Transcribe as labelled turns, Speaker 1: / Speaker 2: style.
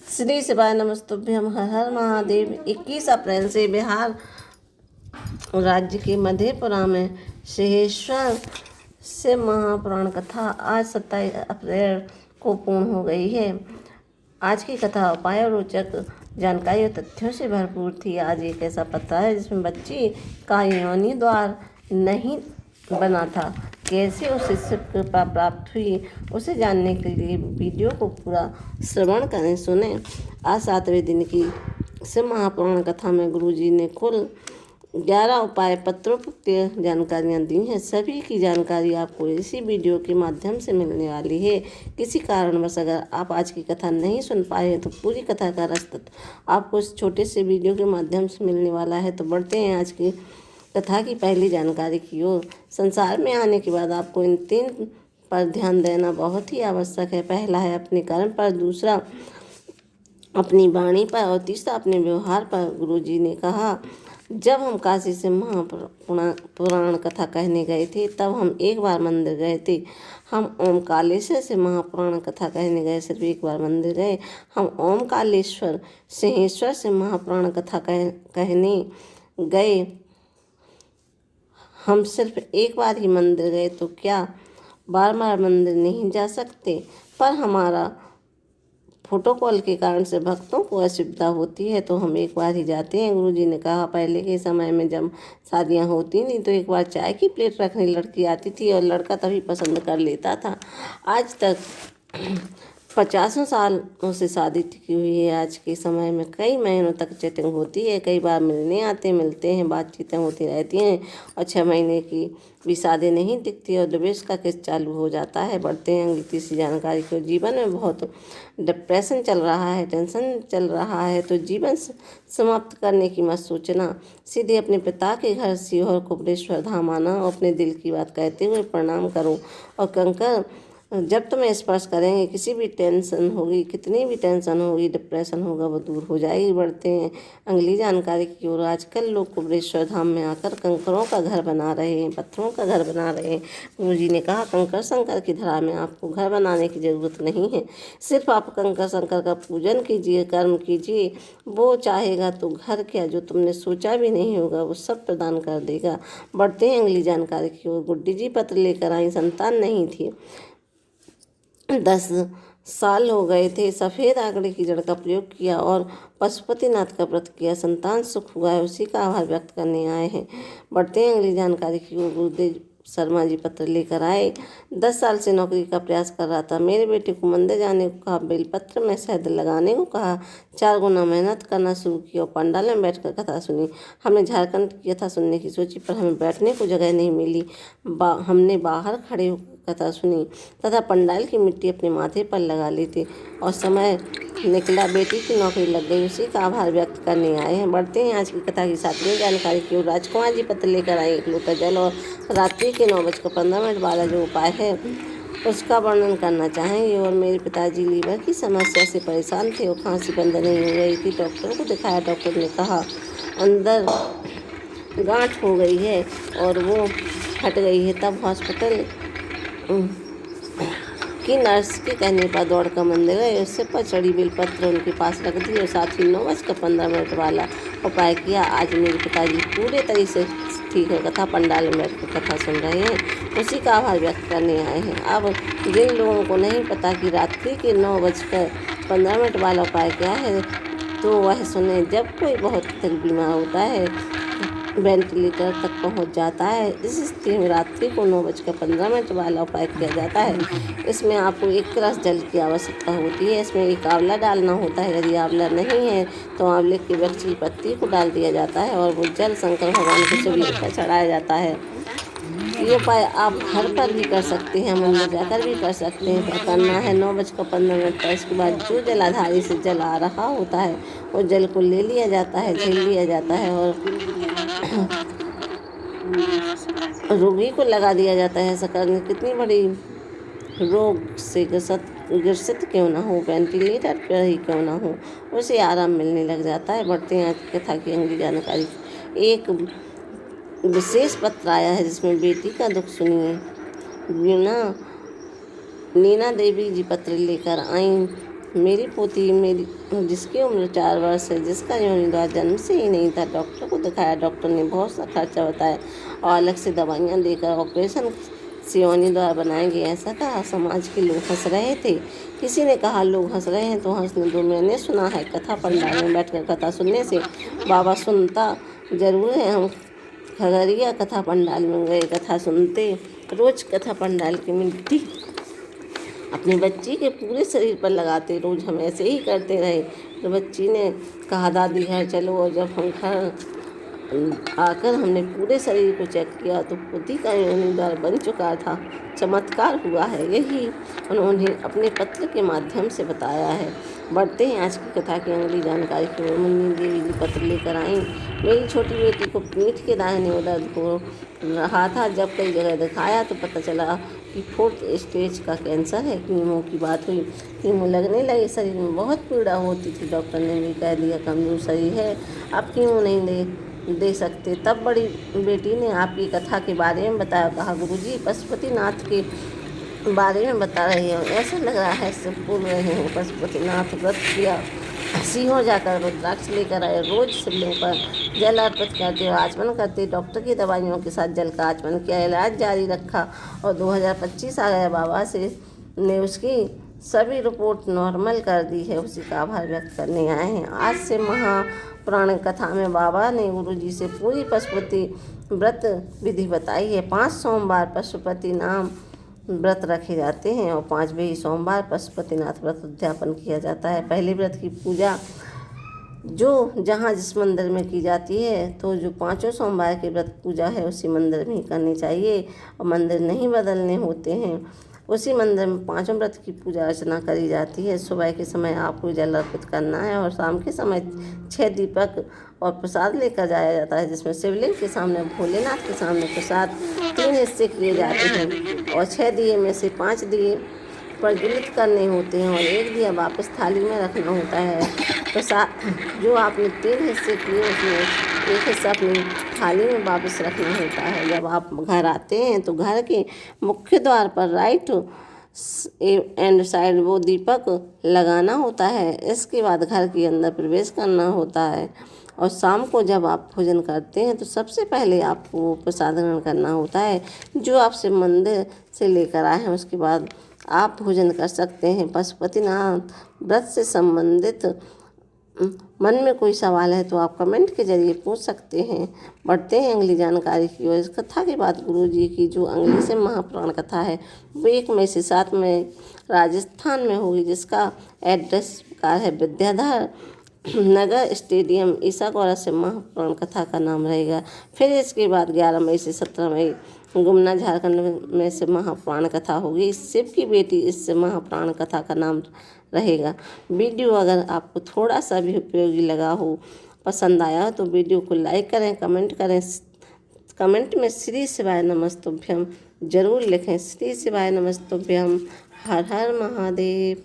Speaker 1: श्री शिवाय नमस्तुभ्यम। हर हर महादेव। 21 अप्रैल से बिहार राज्य के मधेपुरा में सिंहेश्वर से महापुराण कथा आज 27 अप्रैल को पूर्ण हो गई है। आज की कथा उपाय और रोचक जानकारी और तथ्यों से भरपूर थी। आज एक ऐसा पता है जिसमें बच्ची का योनि द्वार नहीं बना था, कैसे उसे शिव कृपा प्राप्त हुई, उसे जानने के लिए वीडियो को पूरा श्रवण करें, सुने। आज 7वें दिन की शिव महापुराण कथा में गुरुजी ने कुल 11 उपाय पत्रोक्त जानकारियाँ दी हैं। सभी की जानकारी आपको इसी वीडियो के माध्यम से मिलने वाली है। किसी कारणवश अगर आप आज की कथा नहीं सुन पाए तो पूरी कथा का रस आपको इस छोटे से वीडियो के माध्यम से मिलने वाला है। तो बढ़ते हैं आज की कथा की पहली जानकारी की ओर। संसार में आने के बाद आपको इन 3 पर ध्यान देना बहुत ही आवश्यक है। पहला है अपने कर्म पर, दूसरा अपनी वाणी पर और तीसरा अपने व्यवहार पर। गुरुजी ने कहा, जब हम काशी से महापुराण कथा कहने गए थे तब हम एक बार मंदिर गए थे। हम ओमकालेश्वर से महापुराण कथा कहने गए, सिर्फ एक बार मंदिर गए। हम ओमकालेश्वर सिंहेश्वर से महापुराण कथा कहने गए, हम सिर्फ एक बार ही मंदिर गए, तो क्या बार बार मंदिर नहीं जा सकते? पर हमारा प्रोटोकॉल के कारण से भक्तों को असुविधा होती है तो हम एक बार ही जाते हैं। गुरुजी ने कहा, पहले के समय में जब शादियां होती थी तो एक बार चाय की प्लेट रखने लड़की आती थी और लड़का तभी पसंद कर लेता था। आज तक 50 सालों से शादी टिकी हुई है। आज के समय में कई महीनों तक चैटिंग होती है, कई बार मिलते हैं, बातचीतें होती रहती हैं और 6 महीने की भी शादी नहीं टिकती और डिवोर्स का केस चालू हो जाता है। बढ़ते हैं अगली तीसरी जानकारी को। जीवन में बहुत डिप्रेशन चल रहा है, टेंशन चल रहा है तो जीवन समाप्त करने की मत सोचना। सीधे अपने पिता के घर सीहोर कुबरेश्वर धाम आना और अपने दिल की बात कहते हुए प्रणाम करो और कंकर जब तुम्हें स्पर्श करेंगे किसी भी टेंशन होगी, कितनी भी टेंशन होगी, डिप्रेशन होगा, वो दूर हो जाएगी। बढ़ते हैं अगली जानकारी की ओर। आजकल लोग कुबरेश्वर धाम में आकर कंकरों का घर बना रहे हैं, पत्थरों का घर बना रहे हैं। गुरुजी ने कहा, कंकर शंकर की धरा में आपको घर बनाने की ज़रूरत नहीं है। सिर्फ आप कंकर शंकर का पूजन कीजिए, कर्म कीजिए। वो चाहेगा तो घर क्या, जो तुमने सोचा भी नहीं होगा वो सब प्रदान कर देगा। बढ़ते हैं अगली जानकारी की ओर। गुड्डी जी पत्र लेकर आई, संतान नहीं थी, 10 साल हो गए थे। सफ़ेद आंकड़े की जड़ का प्रयोग किया और पशुपतिनाथ का व्रत किया, संतान सुख हुआ है, उसी का आभार व्यक्त करने आए हैं। बढ़ते हैं अगली जानकारी की ओर। गुरुदेव शर्मा जी पत्र लेकर आए। 10 साल से नौकरी का प्रयास कर रहा था। मेरे बेटे को मंदिर जाने को कहा, बेलपत्र में शहद लगाने को कहा, 4 गुना मेहनत करना शुरू की और पंडाल में बैठकर कथा सुनी। हमने झारखंड की कथा सुनने की सोची पर हमें बैठने को जगह नहीं मिली। हमने बाहर खड़े होकर कथा सुनी तथा पंडाल की मिट्टी अपने माथे पर लगा ली थी और समय निकला, बेटी की नौकरी लग गई, उसी का आभार व्यक्त करने आए हैं। बढ़ते हैं आज की कथा की 7वीं जानकारी की ओर। राजकुमार जी पत्र लेकर आए, 1 लोटा जल और रात्रि के 9:15 वाला जो उपाय है उसका वर्णन करना चाहेंगे। और मेरे पिताजी लीवर की समस्या से परेशान थे और खांसी बंद नहीं हो गई थी। डॉक्टर को दिखाया, डॉक्टर ने कहा अंदर गांठ हो गई है और वो हट गई है। तब हॉस्पिटल की नर्स के कहने पर दौड़कर मंदिर गए, उससे पर चढ़ी बेलपत्र उनके पास रख दी और साथ ही 9:15 वाला उपाय किया। आज मेरे पिताजी पूरे तरीके से ठीक है, कथा पंडाल में बैठकर कथा सुन रहे हैं, उसी का आभार व्यक्त करने आए हैं। अब जिन लोगों को नहीं पता कि रात्रि के 9:15 वाला उपाय क्या है तो वह सुने। जब कोई बहुत अधिक बीमार होता है, वेंटिलेटर तक पहुंच जाता है, इस स्थिति में रात्रि को 9:15 वाला उपाय किया जाता है। इसमें आपको 1 गिलास जल की आवश्यकता होती है। इसमें 1 आंवला डालना होता है। यदि आंवला नहीं है तो आंवले के वृक्ष की पत्ती को डाल दिया जाता है और वो जल शंकर भगवान को शिवलिंग पर चढ़ाया जाता है। ये उपाय आप घर पर भी कर सकते हैं, मंदिर जाकर भी कर सकते हैं। क्या करना है, 9:15 पर इसके बाद जो जलाधारी से जल आ रहा होता है वो जल को ले लिया जाता है, झेल लिया जाता है और रोगी को लगा दिया जाता है। ऐसा करने कितनी बड़ी रोग से ग्रसित क्यों ना हो, वेंटिलेटर पर ही क्यों ना हो, उसे आराम मिलने लग जाता है। बढ़ते हैं आज कथा की अगली जानकारी। एक विशेष पत्र आया है जिसमें बेटी का दुख सुनिए। नीना देवी जी पत्र लेकर आई। मेरी पोती मेरी जिसकी उम्र 4 वर्ष है, जिसका योनि द्वार जन्म से ही नहीं था, डॉक्टर को दिखाया। डॉक्टर ने बहुत सा खर्चा बताया और अलग से दवाइयाँ देकर ऑपरेशन से योनि द्वार बनाएंगे ऐसा कहा। समाज के लोग हंस रहे थे। किसी ने कहा लोग हंस रहे हैं तो हंसने दो, मैंने सुना है कथा पंडाल में बैठकर कथा सुनने से बाबा सुनता जरूर है। हम खगड़िया कथा पंडाल में गए, कथा सुनते। रोज कथा पंडाल की मिट्टी अपनी बच्ची के पूरे शरीर पर लगाते। रोज हम ऐसे ही करते रहे। तो बच्ची ने कहा दादी घर चलो, और जब हम घर आकर हमने पूरे शरीर को चेक किया तो पोती का योनि द्वार बन चुका था। चमत्कार हुआ है, यही उन्होंने अपने पत्र के माध्यम से बताया है। बढ़ते हैं आज की कथा की अगली जानकारी की ओर। मुन्नी देवी जी पत्र लेकर आई। मेरी छोटी बेटी को पीठ के दाहिने ओर दर्द हो रहा था। जब कई जगह दिखाया तो पता चला कि 4th स्टेज का कैंसर है। कीमो की बात हुई, कीमो लगने लगी, शरीर में बहुत पीड़ा होती थी। डॉक्टर ने भी कह दिया कमजोर शरीर है, अब कीमो नहीं दे सकते। तब बड़ी बेटी ने आपकी कथा के बारे में बताया। कहा गुरुजी पशुपतिनाथ के बारे में बता रही हो, ऐसा लग रहा है सब बोल रहे हैं। पशुपतिनाथ व्रत किया, सीहोर जाकर रुद्राक्ष लेकर आए, रोज शिवलिंग पर जल अर्पित करते और आचमन करते। डॉक्टर की दवाइयों के साथ जल का आचमन किया, इलाज जारी रखा और 2025 आ गया। बाबा से ने उसकी सभी रिपोर्ट नॉर्मल कर दी है। उसी का आभार व्यक्त करने आए हैं। आज से महापुराण कथा में बाबा ने गुरुजी से पूरी पशुपति व्रत विधि बताई है। 5 सोमवार पशुपति नाम व्रत रखे जाते हैं और 5वें ही सोमवार पशुपतिनाथ व्रत उद्यापन किया जाता है। पहले व्रत की पूजा जो जहाँ जिस मंदिर में की जाती है, तो जो 5 सोमवार के व्रत पूजा है उसी मंदिर में ही करनी चाहिए और मंदिर नहीं बदलने होते हैं। उसी मंदिर में 5 व्रत की पूजा अर्चना करी जाती है। सुबह के समय आपको जल अर्पित करना है और शाम के समय 6 दीपक और प्रसाद लेकर जाया जाता है, जिसमें शिवलिंग के सामने भोलेनाथ के सामने प्रसाद 3 हिस्से किए जाते हैं और 6 दिए में से 5 दिए प्रज्वलित करने होते हैं और 1 दिया वापस थाली में रखना होता है। प्रसाद जो आपने 3 हिस्से किए उसमें 1 हिस्सा अपनी थाली में वापस रखना होता है। जब आप घर आते हैं तो घर के मुख्य द्वार पर राइट एंड साइड वो दीपक लगाना होता है। इसके बाद घर के अंदर प्रवेश करना होता है और शाम को जब आप भोजन करते हैं तो सबसे पहले आपको प्रसाद ग्रहण करना होता है जो आप शिव मंदिर से लेकर आए हैं। उसके बाद आप भोजन कर सकते हैं। पशुपतिनाथ व्रत से संबंधित मन में कोई सवाल है तो आप कमेंट के जरिए पूछ सकते हैं। बढ़ते हैं अगली जानकारी की ओर। इस कथा के बाद गुरुजी की जो अगली से महापुराण कथा है वो 1 मई से 7 मई राजस्थान में होगी, जिसका एड्रेस प्रकार है विद्याधर नगर स्टेडियम, ईसा गौरा से महापुराण कथा का नाम रहेगा। फिर इसके बाद 11 मई से 17 मई गुमना झारखंड में से महापुराण कथा होगी। शिव की बेटी इससे महापुराण कथा का नाम रहेगा। वीडियो अगर आपको थोड़ा सा भी उपयोगी लगा हो, पसंद आया हो तो वीडियो को लाइक करें, कमेंट करें। कमेंट में श्री शिवाय नमस्तुभ्यम जरूर लिखें। श्री शिवाय नमस्तुभ्यम। हर हर महादेव।